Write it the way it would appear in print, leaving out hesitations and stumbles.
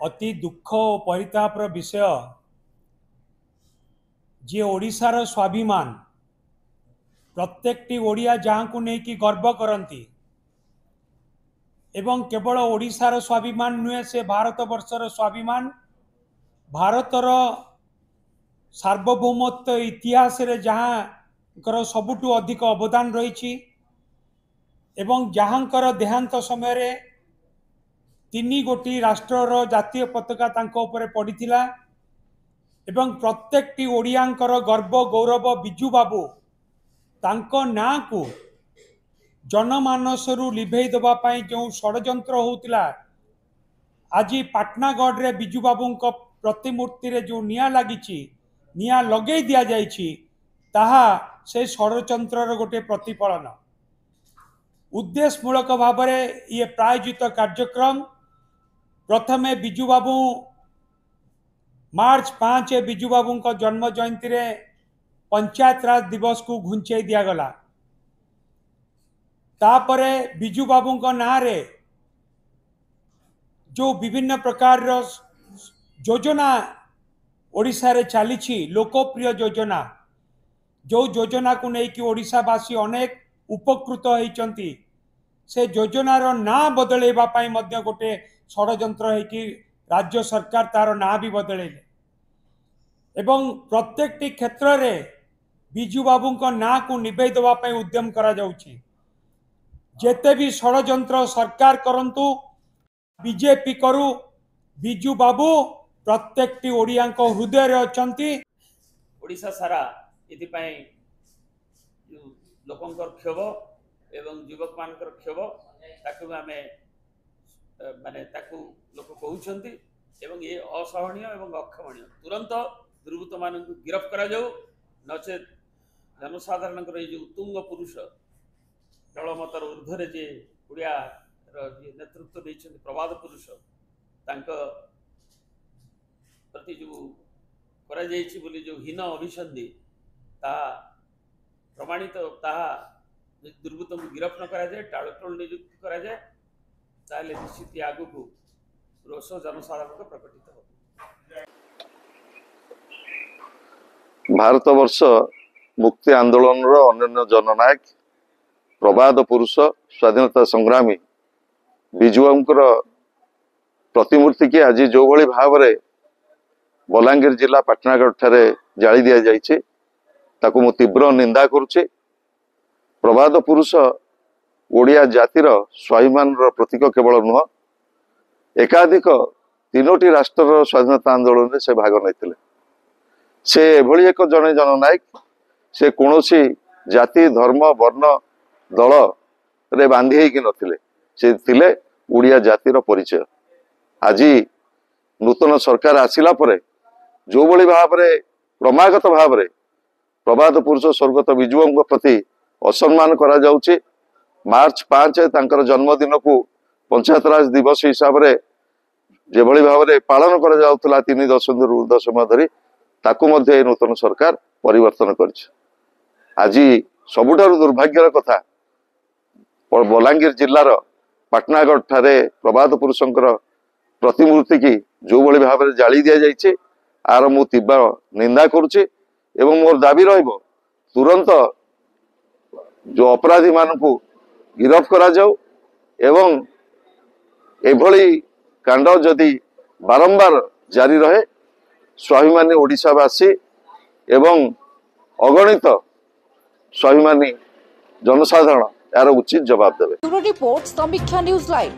अति दुख और परितापर विषय जे ओडिशार स्वाभिमान प्रत्येकटी ओडिया जहाँ को लेकिन गर्व करती एवं केवल ओडिशार स्वाभिमान नुहे से भारत वर्षर स्वाभिमान भारतर सार्वभौमत्व इतिहास रे जहाँ सबुठु अधिक अवदान रही एवं जहाँकर देहांत समय रे 3 गोटी राष्ट्रर जातीय पताका तांको ऊपर पड़ीथिला एवं प्रत्येकटी ओडियांकर गर्व गौरव बिजू बाबू तांको ना को जनमानसरू लिभेई देबा पई जो षडयंत्र होउतिला आज पाटनागढ़ रे बिजू बाबू प्रतिमूर्ति रे जो निया लागिछि निया लगे दिया जाइछि ताहा से षडयंत्र गोटे प्रतिफलन उद्देश्यमूलक भाव में ये प्रायोजित कार्यक्रम प्रथमे बिजू बाबू मार्च 5 बिजू बाबू का जन्म जयंती रे पंचायत राज दिवस को घुंचाई दिगला तापरे बिजू बाबू का ना रे जो विभिन्न प्रकार योजना ओडिशा रे चली लोकप्रिय योजना जो योजना को लेकिन ओडिशावासी अनेक उपकृत होती से योजनार ना बदलैबा पाई मध्य गोटे षडयंत्र है राज्य सरकार तार ना भी बदलैले एवं प्रत्येकटी क्षेत्र रे बिजू बाबू को ना को निभे देबा पाई उद्यम करा जाउछि जेते भी षडयंत्र सरकार करंतु बीजेपी करू बिजू बाबू प्रत्येकटी ओडिया हृदय रे अछंती ओडिशा सारा इतिपाई लोकंकर क्षोभ एवं युवक मानकर क्षोभ ताकू आमे माने ताकू लोक कहउछंती एवं ये असहनीय एवं अक्षमणीय तुरंत दुर्वृत्त मान गिरफ्त करा जाऊ नचे जनसाधारण जो उत्तुंग पुरुष दलमतर ऊर्ध्वे जे ओडिया नेतृत्व देछन प्रवाद पुरुष तांको प्रति जो करा जायछि बोली जो हीन अभिसंधि ता प्रमाणित ताहा दुर्वृत्त को गिरफ्त न करा जाए टालटोल नियुक्त करा जाए ताले निश्चित आगु को रोष जनसाधारण को प्रकटित हो। भारत वर्ष मुक्ति आंदोलन रो अन्य जननायक प्रवाद पुरुष स्वाधीनता संग्रामी बिजुआंकर प्रतिमूर्ति की आज जो भली भाव रे बलांगीर जिला पाटनागढ़ ठारे जाली दिया जाइछे ताकू मु तीव्र निंदा करुचे प्रवाद पुरुष ओडिया जातिर स्वाभिमान प्रतीक केवल नुह एकाधिक 3टी राष्ट्र स्वाधीनता आंदोलन में से भाग नहीं से एभली एक जने जननायक से कौनसी जाति धर्म वर्ण दल रे बांधी होगी नथिले से थिले ओडिया जातिर परिचय आज नूतन सरकार आसिला परे जो भली भाव रे क्रमागत भाव रे प्रवाद पुरुष स्वर्गत बिजुओं प्रति असम्मान करा जाउछि मार्च 5 तांकर जन्मदिन को पंचायत राज दिवस हिसाब रे जे भली भाव रे पालन करा जाउतला 3 दशक समय धरी ताकू मध्य नूतन सरकार परिवर्तन करछि आज सबुठारु दुर्भाग्यर कथा बलांगीर जिल्लार पाटनागढ़ ठारे प्रवाद पुरुषंकर प्रतिमूर्ति की जो भली भाव रे जाली दिया जाइछे आर मु तीव्र निंदा करुछि एवं मोर दाबी रहिबो तुरंत जो अपराधी मान को गिरफ्त करा जाऊ एवं एभली कांड जदि बारंबार जारी रहे स्वाभिमानी ओडिशावासी एवं अगणित स्वाभिमानी जनसाधारण यार उचित जवाब देवे। रिपोर्ट समीक्षा न्यूज लाइव।